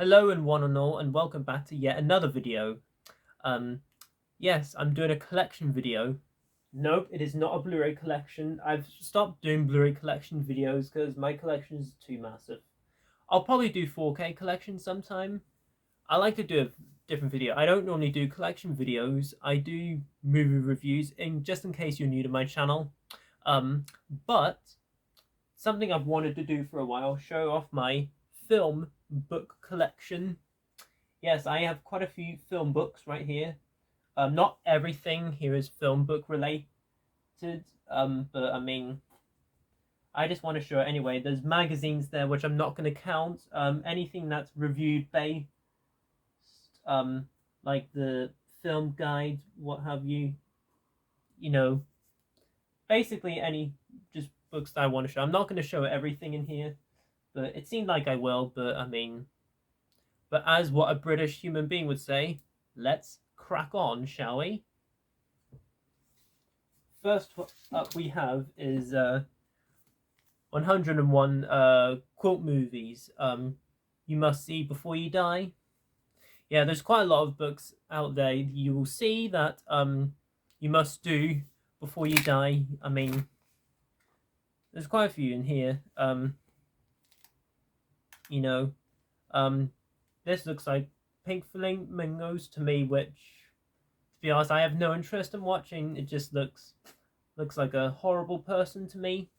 Hello and one and all, and welcome back to yet another video. Yes, I'm doing a collection video. Nope, it is not a Blu-ray collection. I've stopped doing Blu-ray collection videos because my collection is too massive. I'll probably do 4K collection sometime. I like to do a different video. I don't normally do collection videos. I do movie reviews, just in case you're new to my channel. But something I've wanted to do for a while, show off my film book collection. Yes, I have quite a few film books right here. Not everything here is film book related, but I mean, I just want to show it anyway. There's magazines there which I'm not going to count. Anything that's reviewed based, like the film guide, what have you. You know, basically any just books that I want to show. I'm not going to show everything in here, but it seemed like I will. But I mean, but as what a British human being would say, let's crack on, shall we? First up we have is 101 quote movies you must see before you die. Yeah, there's quite a lot of books out there you will see that you must do before you die. I mean, there's quite a few in here. You know, this looks like Pink Flamingos to me, which, to be honest, I have no interest in watching. It just looks like a horrible person to me.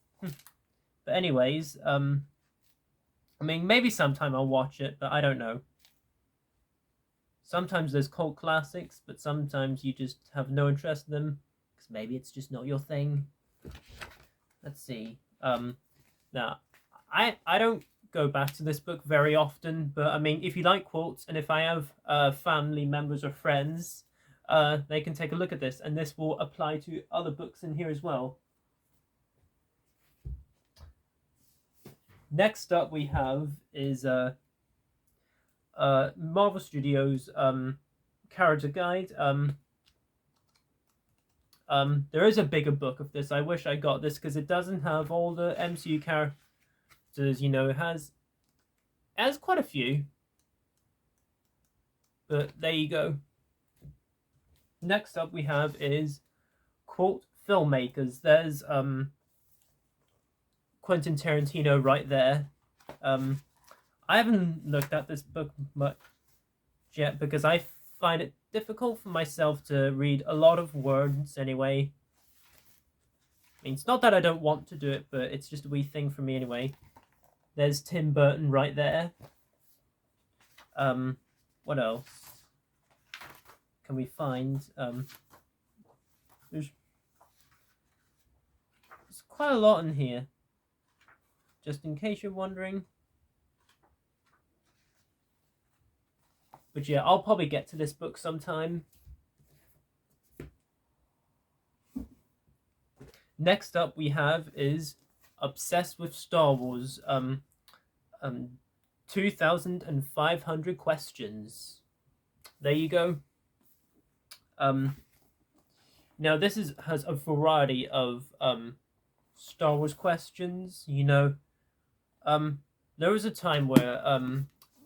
But anyways, I mean, maybe sometime I'll watch it, but I don't know. Sometimes there's cult classics, but sometimes you just have no interest in them, because maybe it's just not your thing. Let's see. Now, I don't go back to this book very often, but I mean, if you like quotes, and if I have family members or friends, they can take a look at this, and this will apply to other books in here as well. Next up we have is Marvel Studios character guide. There is a bigger book of this. I wish I got this because it doesn't have all the MCU characters. You know, it has quite a few. But there you go. Next up we have is quote filmmakers. There's Quentin Tarantino right there. I haven't looked at this book much yet because I find it difficult for myself to read a lot of words anyway. I mean, it's not that I don't want to do it, but it's just a wee thing for me anyway. There's Tim Burton right there. What else can we find? There's quite a lot in here, just in case you're wondering. But yeah, I'll probably get to this book sometime. Next up we have is Obsessed with Star Wars. 2,500 questions. There you go. Now this has a variety of Star Wars questions. You know, there was a time where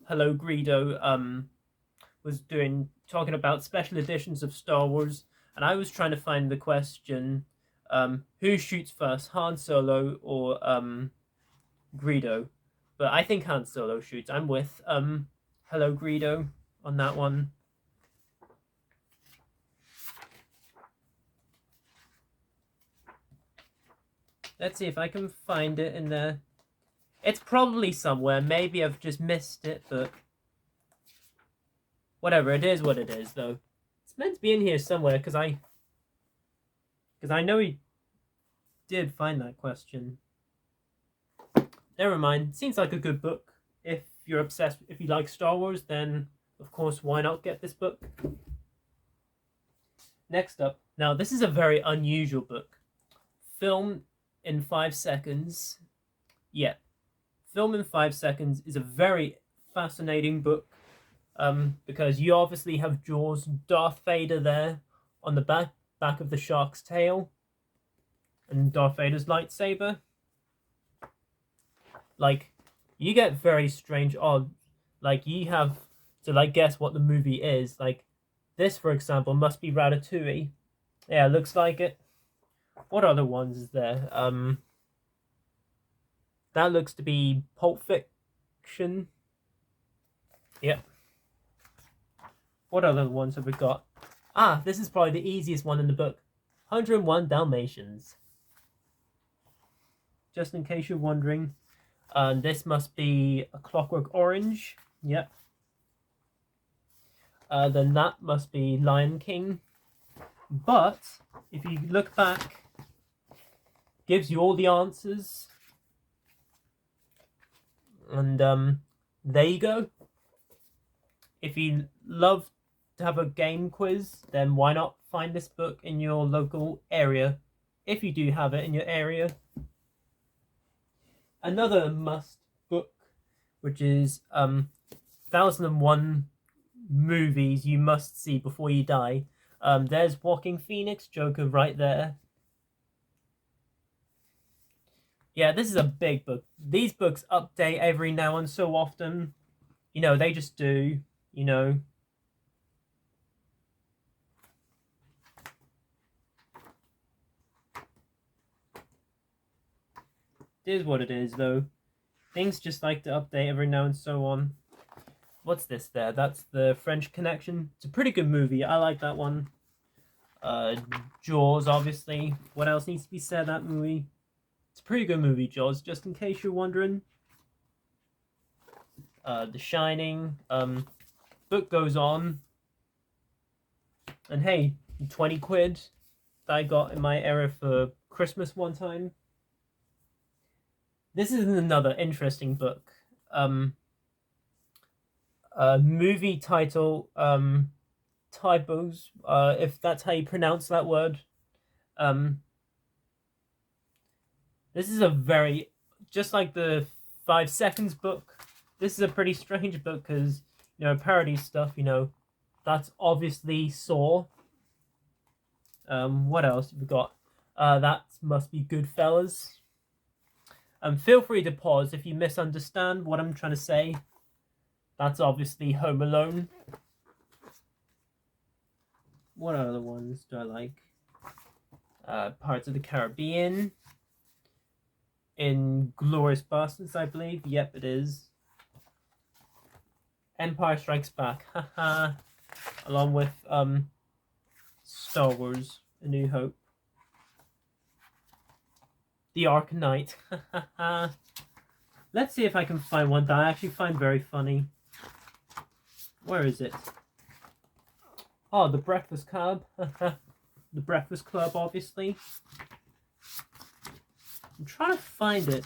Hello Greedo was talking about special editions of Star Wars, and I was trying to find the question, who shoots first, Han Solo or Greedo? But I think Han Solo shoots. I'm with Hello Greedo on that one. Let's see if I can find it in there. It's probably somewhere. Maybe I've just missed it, but whatever, it is what it is, though. It's meant to be in here somewhere, because I know he did find that question. Never mind. Seems like a good book. If you're obsessed, if you like Star Wars, then, of course, why not get this book? Next up. Now, this is a very unusual book. Film in 5 seconds. Yeah. Film in 5 seconds is a very fascinating book. Because you obviously have Jaws, Darth Vader there on the back of the shark's tail, and Darth Vader's lightsaber. Like, you get very strange, odd Like, you have to, like, guess what the movie is. Like, this, for example, must be Ratatouille. Yeah, looks like it. What other ones is there? That looks to be Pulp Fiction. Yep. What other ones have we got? Ah, this is probably the easiest one in the book. 101 Dalmatians. Just in case you're wondering. This must be A Clockwork Orange. Yep. Then that must be Lion King. But if you look back, gives you all the answers. And there you go. If you love to have a game quiz, then why not find this book in your local area, if you do have it in your area. Another must book, which is 1001 movies you must see before you die. There's Walking Phoenix, Joker right there. Yeah, this is a big book. These books update every now and so often. You know, they just do, you know. It is what it is, though. Things just like to update every now and so on. What's this there? That's the French Connection. It's a pretty good movie. I like that one. Jaws, obviously. What else needs to be said, that movie? It's a pretty good movie, Jaws, just in case you're wondering. The Shining. Book goes on. And hey, 20 quid that I got in my area for Christmas one time. This is another interesting book. Movie title, typos, if that's how you pronounce that word. This is a very, just like the 5 Seconds book, this is a pretty strange book because, you know, parody stuff, you know, that's obviously Saw. What else have we got? That must be Goodfellas. Feel free to pause if you misunderstand what I'm trying to say. That's obviously Home Alone. What other ones do I like? Parts of the Caribbean. Inglourious Basterds, I believe. Yep, it is. Empire Strikes Back. Haha. Along with Star Wars: A New Hope. The Ark Knight. Let's see if I can find one that I actually find very funny. Where is it? Oh, The Breakfast Club. The Breakfast Club, obviously. I'm trying to find it.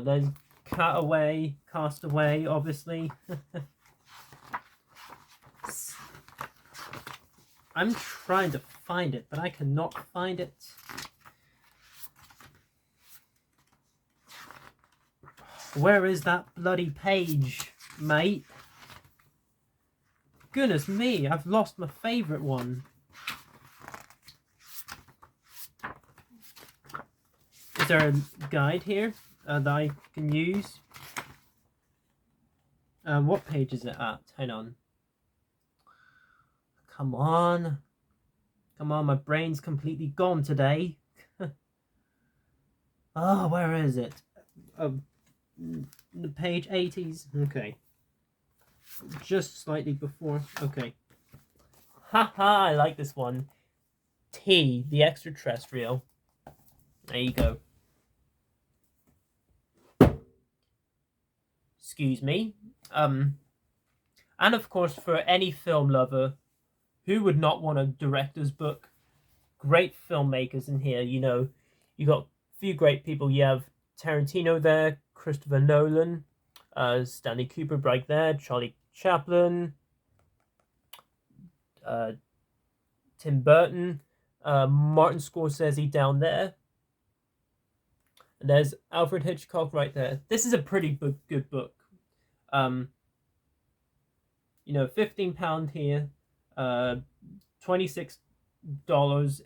There's Castaway, obviously. I'm trying to find it, but I cannot find it. Where is that bloody page, mate? Goodness me, I've lost my favourite one. Is there a guide here that I can use? What page is it at? Hang on. Come on. Come on, my brain's completely gone today. Oh, where is it? The page 80s. Okay. Just slightly before. Okay. Haha, I like this one. T, the extraterrestrial. There you go. Excuse me. And of course, for any film lover, who would not want a director's book? Great filmmakers in here, you know. You got a few great people. You have Tarantino there, Christopher Nolan, Stanley Kubrick right there, Charlie Chaplin, Tim Burton, Martin Scorsese down there. And there's Alfred Hitchcock right there. This is a pretty good book. You know, £15 here, $26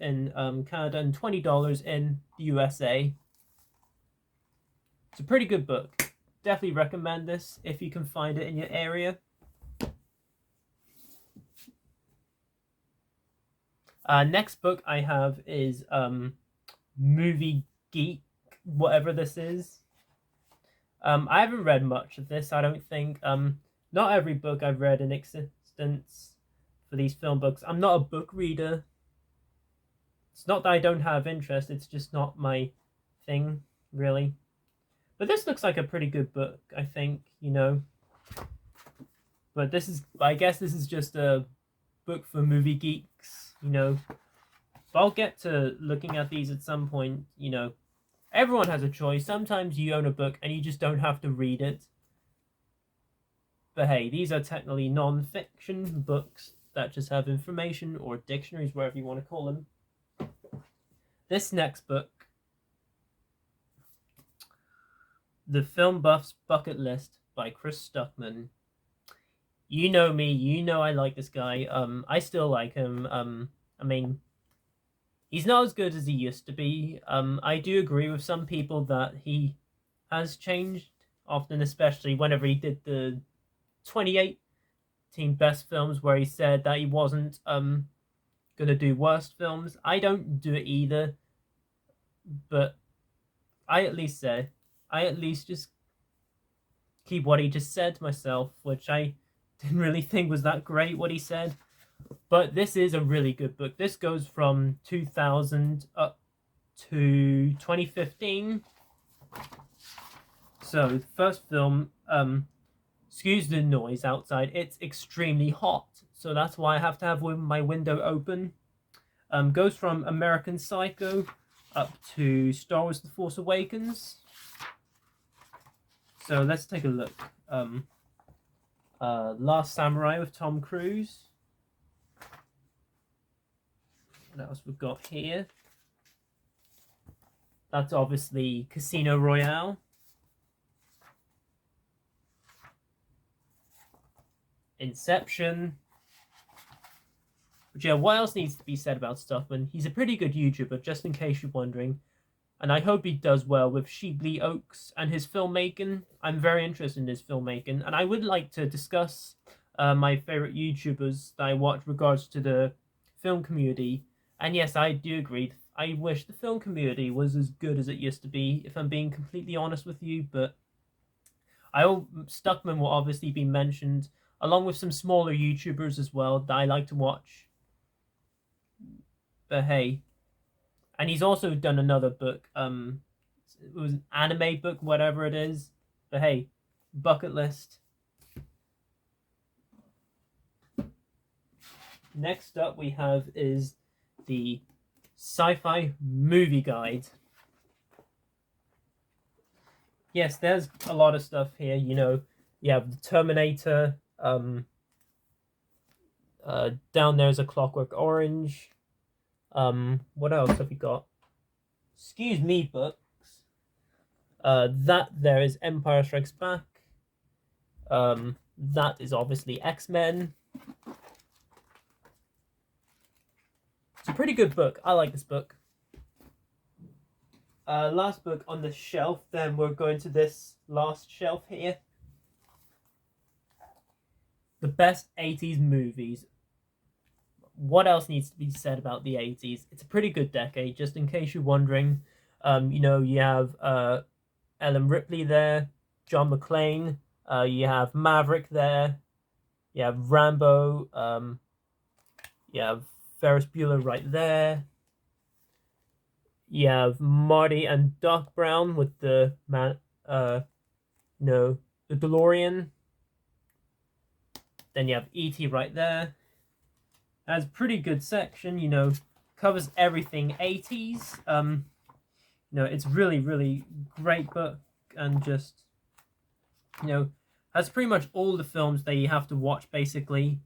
in Canada, and $20 in the USA. It's a pretty good book. Definitely recommend this if you can find it in your area. Next book I have is Movie Geek, whatever this is. I haven't read much of this, I don't think. Not every book I've read in existence for these film books. I'm not a book reader. It's not that I don't have interest, it's just not my thing, really. But this looks like a pretty good book, I think, you know. But this is, I guess this is just a book for movie geeks, you know. But I'll get to looking at these at some point, you know. Everyone has a choice. Sometimes you own a book and you just don't have to read it. But hey, these are technically non-fiction books that just have information, or dictionaries, whatever you want to call them. This next book, The Film Buff's Bucket List by Chris Stuckman. You know me, you know I like this guy. I still like him. I mean, he's not as good as he used to be. I do agree with some people that he has changed, often, especially whenever he did the 2018 best films, where he said that he wasn't gonna do worst films. I don't do it either, but I at least just keep what he just said to myself, which I didn't really think was that great what he said. But this is a really good book. This goes from 2000 up to 2015. So the first film, excuse the noise outside, it's extremely hot, so that's why I have to have my window open. Goes from American Psycho up to Star Wars The Force Awakens. So let's take a look. Last Samurai with Tom Cruise. What else we've got here? That's obviously Casino Royale. Inception. But yeah, what else needs to be said about Stuckman? He's a pretty good YouTuber, just in case you're wondering. And I hope he does well with Sheebley Oaks and his filmmaking. I'm very interested in his filmmaking, and I would like to discuss my favorite YouTubers that I watch regards to the film community. And yes, I do agree. I wish the film community was as good as it used to be, if I'm being completely honest with you. But Stuckman will obviously be mentioned, along with some smaller YouTubers as well that I like to watch. But hey, and he's also done another book. It was an anime book, whatever it is. But hey, Bucket List. Next up we have is the Sci-Fi Movie Guide. Yes, there's a lot of stuff here. You know, you have the Terminator. Down there's A Clockwork Orange. What else have we got? Excuse me, books. That there is Empire Strikes Back. That is obviously X-Men. It's a pretty good book. I like this book. Last book on the shelf, then we're going to this last shelf here. The best 80s movies. What else needs to be said about the 80s? It's a pretty good decade, just in case you're wondering. You know, you have Ellen Ripley there, John McClane, you have Maverick there, you have Rambo, you have Ferris Bueller right there. You have Marty and Doc Brown with the the DeLorean. Then you have E.T. right there. Has a pretty good section, you know, covers everything 80s. You know, it's really, really great book, and just, you know, has pretty much all the films that you have to watch, basically.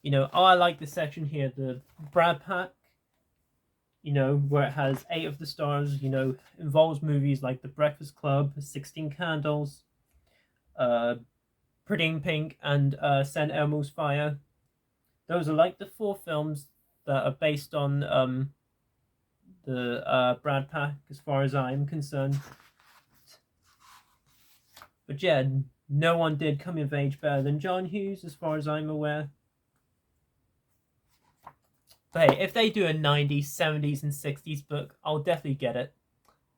You know, I like the section here, the Brad Pack, you know, where it has 8 of the stars, you know, involves movies like The Breakfast Club, 16 Candles, Pretty in Pink, and St. Elmo's Fire. Those are like the 4 films that are based on the Brad Pack, as far as I'm concerned. But yeah, no one did coming of age better than John Hughes, as far as I'm aware. But hey, if they do a 90s, 70s, and 60s book, I'll definitely get it.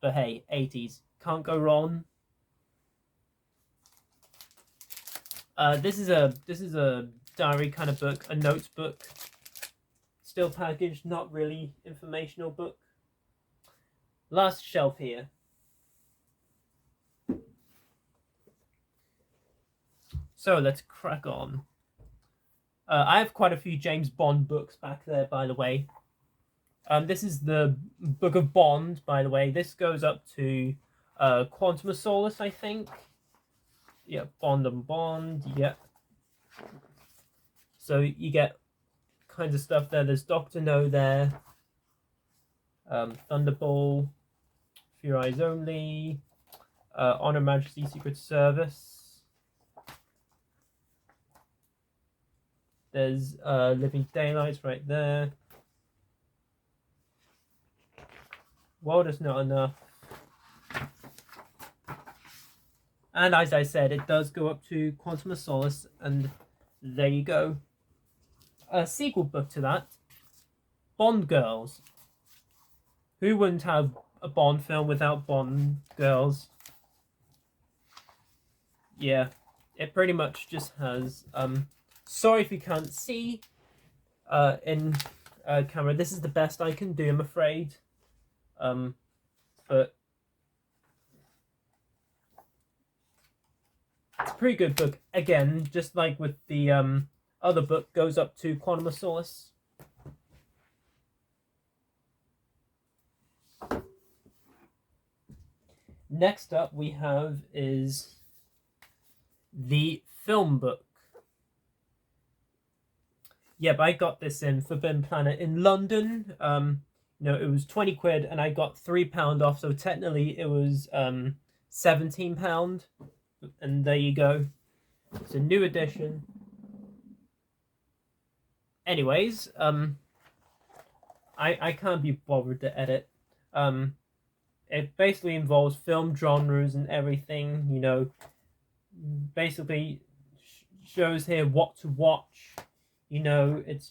But hey, 80s, can't go wrong. This is a diary kind of book, a notes book. Still packaged, not really informational book. Last shelf here. So let's crack on. I have quite a few James Bond books back there, by the way. This is the Book of Bond, by the way. This goes up to Quantum of Solace, I think. Yeah, Bond and Bond, yeah. So you get kinds of stuff there. There's Doctor No there. Thunderball, For Your Eyes Only, Honor Majesty Secret Service. There's Living Daylights right there. World Is Not Enough. And as I said, it does go up to Quantum of Solace, and there you go. A sequel book to that, Bond Girls. Who wouldn't have a Bond film without Bond Girls? Yeah, it pretty much just has... sorry if you can't see in camera. This is the best I can do, I'm afraid. But it's a pretty good book. Again, just like with the other book, goes up to Quantum of Solace. Next up we have is the film book. Yep, I got this in Forbidden Planet in London. It was 20 quid and I got £3 off, so technically it was £17. And there you go. It's a new edition. Anyways, I can't be bothered to edit. It basically involves film genres and everything, basically shows here what to watch. It's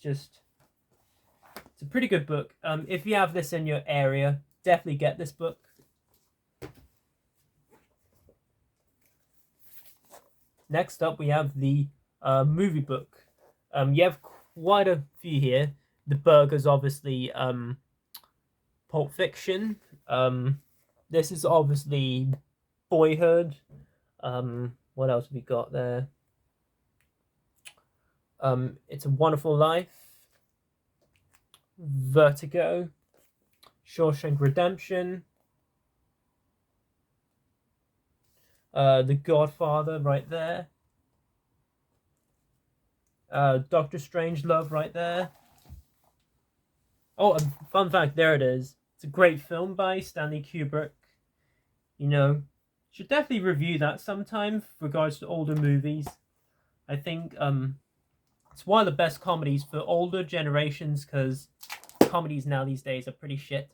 a pretty good book. If you have this in your area, definitely get this book. Next up, we have the movie book. You have quite a few here. The Burgers, obviously, Pulp Fiction. This is obviously Boyhood. What else have we got there? It's a Wonderful Life. Vertigo. Shawshank Redemption. The Godfather right there. Doctor Strangelove right there. Oh, fun fact, there it is. It's a great film by Stanley Kubrick. Should definitely review that sometime with regards to older movies. I think it's one of the best comedies for older generations, because comedies now these days are pretty shit.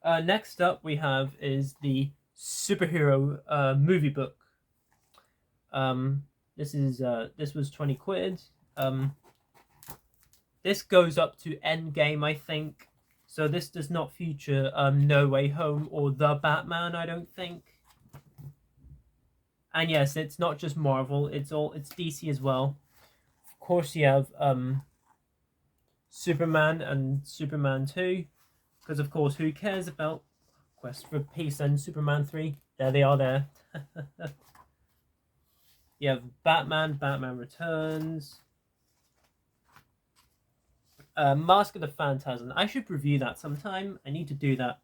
Next up we have is the superhero movie book. This was 20 quid. This goes up to Endgame, I think. So this does not feature No Way Home or The Batman, I don't think. And yes, it's not just Marvel, it's DC as well. Of course you have Superman and Superman 2. Because of course, who cares about Quest for Peace and Superman 3? There they are there. You have Batman Returns. Mask of the Phantasm. I should review that sometime. I need to do that.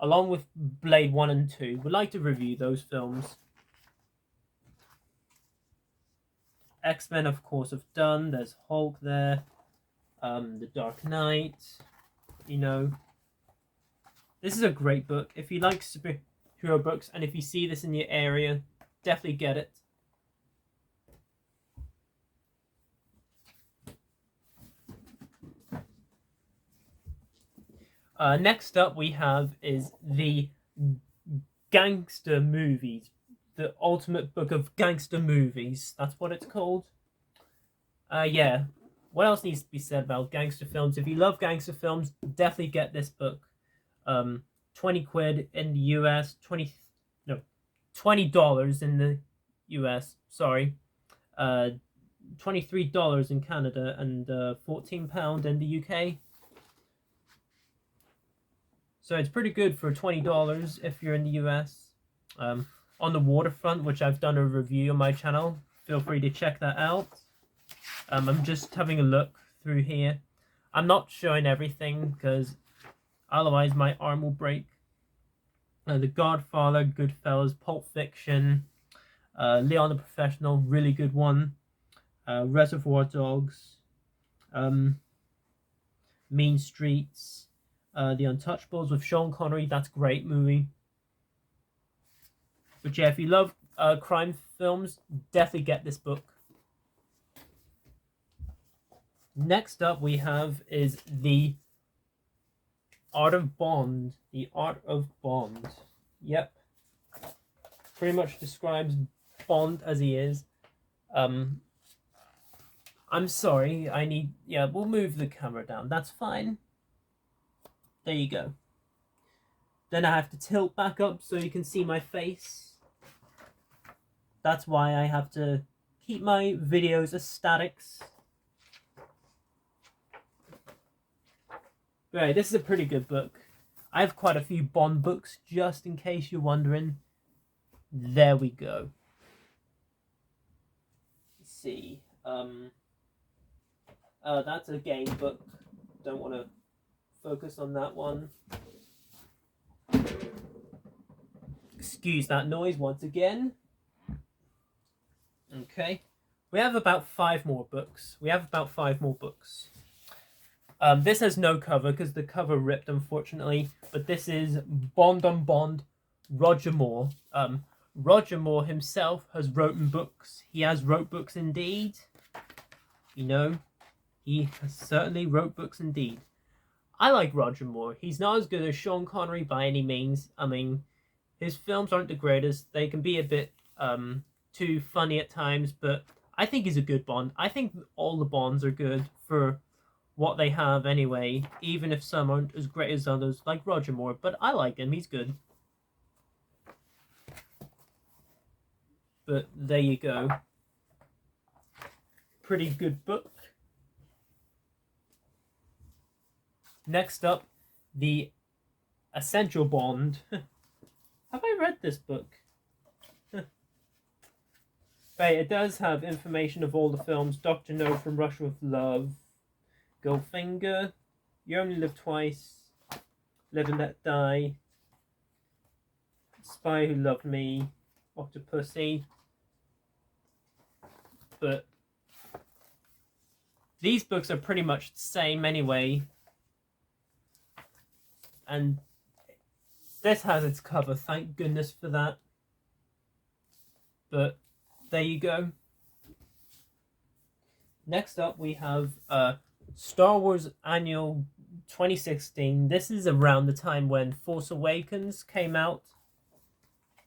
Along with Blade 1 and 2. Would like to review those films. X-Men, of course, have done. There's Hulk there. The Dark Knight. This is a great book. If you like superhero books, and if you see this in your area, definitely get it. Next up we have is the Gangster Movies. The ultimate book of gangster movies. That's what it's called. Yeah. What else needs to be said about gangster films? If you love gangster films, definitely get this book. 20 quid in the US, $20 in the US, sorry. $23 in Canada, and £14 in the UK. So it's pretty good for $20 if you're in the US. On the Waterfront, which I've done a review on my channel, feel free to check that out. I'm just having a look through here. I'm not showing everything because otherwise my arm will break. The Godfather, Goodfellas, Pulp Fiction, Leon the Professional, really good one. Reservoir Dogs, Mean Streets, The Untouchables with Sean Connery. That's a great movie. But yeah, if you love crime films, definitely get this book. Next up we have is The Art of Bond. The Art of Bond. Yep. Pretty much describes Bond as he is. I'm sorry, yeah, we'll move the camera down. That's fine. There you go. Then I have to tilt back up so you can see my face. That's why I have to keep my videos as statics. Right, this is a pretty good book. I have quite a few Bond books, just in case you're wondering. There we go. Let's see. That's a game book. Don't want to focus on that one. Excuse that noise once again. Okay. We have about 5 more books. This has no cover because the cover ripped, unfortunately. But this is Bond on Bond, Roger Moore. Roger Moore himself has written books. He has wrote books indeed. You know, he has certainly wrote books indeed. I like Roger Moore. He's not as good as Sean Connery by any means. I mean, his films aren't the greatest. They can be a bit too funny at times, but I think he's a good Bond. I think all the Bonds are good for what they have anyway, even if some aren't as great as others, like Roger Moore. But I like him. He's good. But there you go. Pretty good book. Next up, The Essential Bond. Have I read this book? Right, it does have information of all the films. Dr. No, From Russia with Love, Goldfinger, You Only Live Twice, Live and Let Die, Spy Who Loved Me, Octopussy. But these books are pretty much the same anyway. And this has its cover, thank goodness for that. But there you go. Next up we have Star Wars Annual 2016. This is around the time when Force Awakens came out.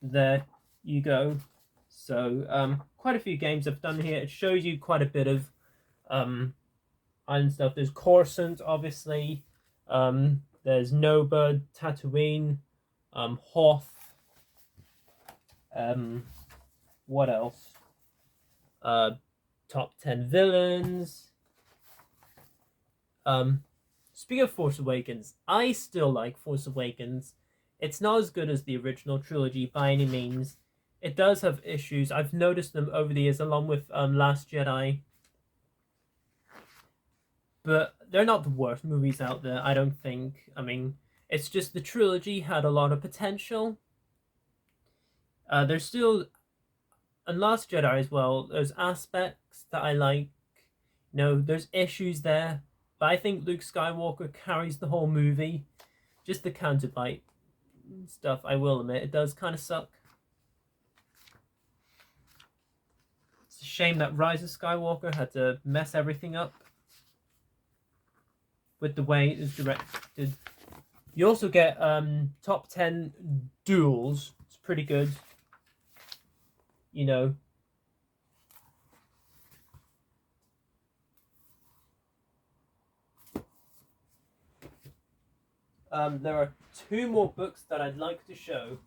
There you go. So quite a few games I've done here. It shows you quite a bit of island stuff. There's Coruscant, obviously. There's Nova, Tatooine, Hoth. What else? Top 10 villains. Speaking of Force Awakens, I still like Force Awakens. It's not as good as the original trilogy by any means. It does have issues. I've noticed them over the years, along with Last Jedi. But they're not the worst movies out there, I don't think. I mean, it's just the trilogy had a lot of potential. There's still, and Last Jedi as well, there's aspects that I like. You know, there's issues there. But I think Luke Skywalker carries the whole movie. Just the counterbite stuff, I will admit, it does kind of suck. It's a shame that Rise of Skywalker had to mess everything up with the way it was directed. You also get top 10 duels. It's pretty good. You know. There are 2 more books that I'd like to show.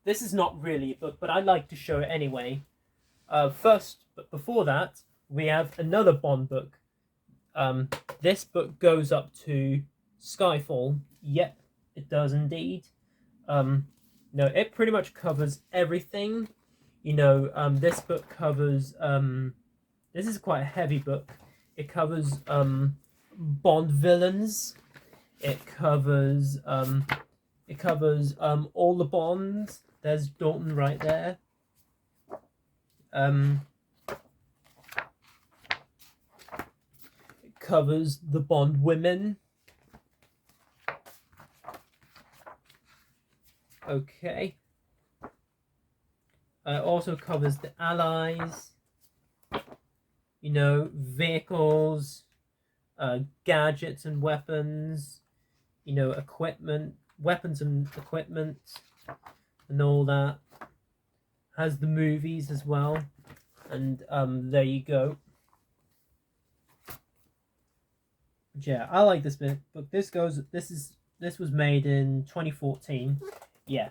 This is not really a book, but I'd like to show it anyway. First, but before that, we have another Bond book. This book goes up to Skyfall. Yep, it does indeed. No, it pretty much covers everything. You know, this book covers. This is quite a heavy book. It covers Bond villains. It covers all the Bonds. There's Dalton right there. It covers the Bond women. Okay. It also covers the allies. You know, vehicles, gadgets and weapons. You know, equipment, weapons and equipment, and all that. Has the movies as well, and there you go. Yeah, I like this book. This was made in 2014. Yeah.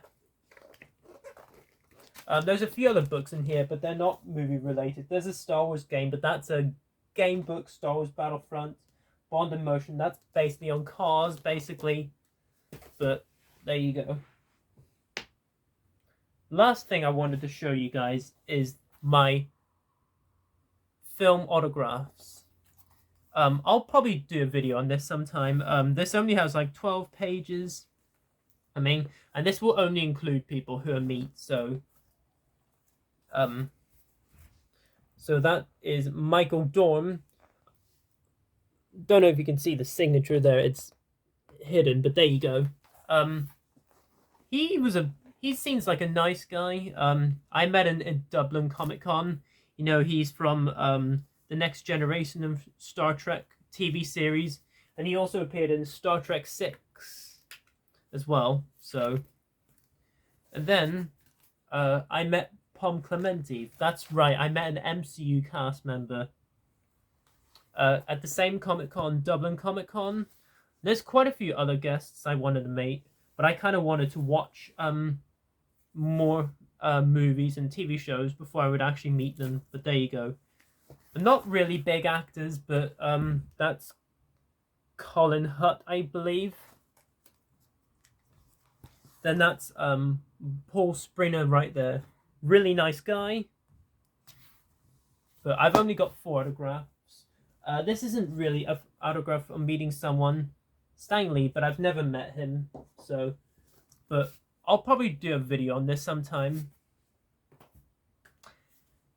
There's a few other books in here, but they're not movie related. There's a Star Wars game, but that's a game book. Star Wars Battlefront, Bond in Motion. That's basically on cars, basically. But there you go. Last thing I wanted to show you guys is my film autographs. I'll probably do a video on this sometime. This only has like 12 pages. I mean, and this will only include people who are me, so that is Michael Dorn. Don't know if you can see the signature there, it's hidden, but there you go. He seems like a nice guy. I met him at Dublin Comic Con. You know, he's from the next generation of Star Trek TV series, and he also appeared in Star Trek 6 as well. So, and then I met Pom Clementi. That's right, I met an MCU cast member at the same Comic Con, Dublin Comic Con. There's quite a few other guests I wanted to meet, but I kind of wanted to watch more movies and TV shows before I would actually meet them. But there you go. They're not really big actors, but that's Colin Hutt, I believe. Then that's Paul Springer right there. Really nice guy. But I've only got 4 autographs. This isn't really an autograph on meeting someone, Stanley, but I've never met him. So, but I'll probably do a video on this sometime.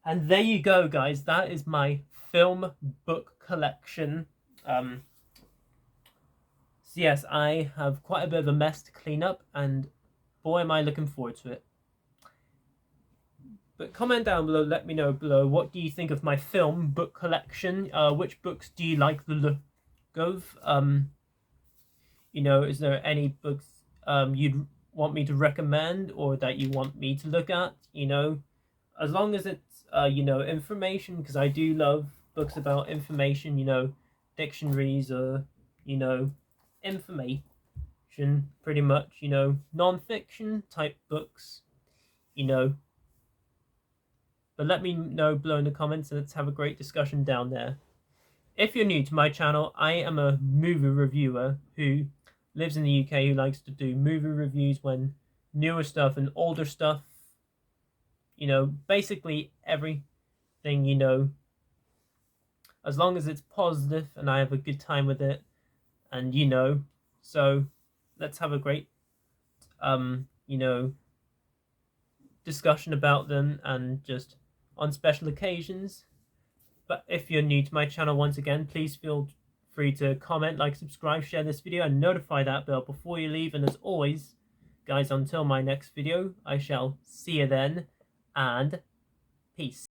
And there you go, guys. That is my film book collection. So yes, I have quite a bit of a mess to clean up, and boy, am I looking forward to it. But comment down below, let me know below, what do you think of my film book collection? Which books do you like the look of? You know, is there any books you'd want me to recommend or that you want me to look at? You know, as long as it's, you know, information, because I do love books about information, you know, dictionaries or, you know, information, pretty much, you know, non-fiction type books, you know. But let me know below in the comments, and let's have a great discussion down there. If you're new to my channel, I am a movie reviewer who lives in the UK, who likes to do movie reviews when newer stuff and older stuff, you know, basically everything, you know, as long as it's positive and I have a good time with it, and you know, so let's have a great you know, discussion about them, and just on special occasions. But if you're new to my channel, once again, please feel free to comment, like, subscribe, share this video, and notify that bell before you leave. And as always, guys, until my next video, I shall see you then, and peace.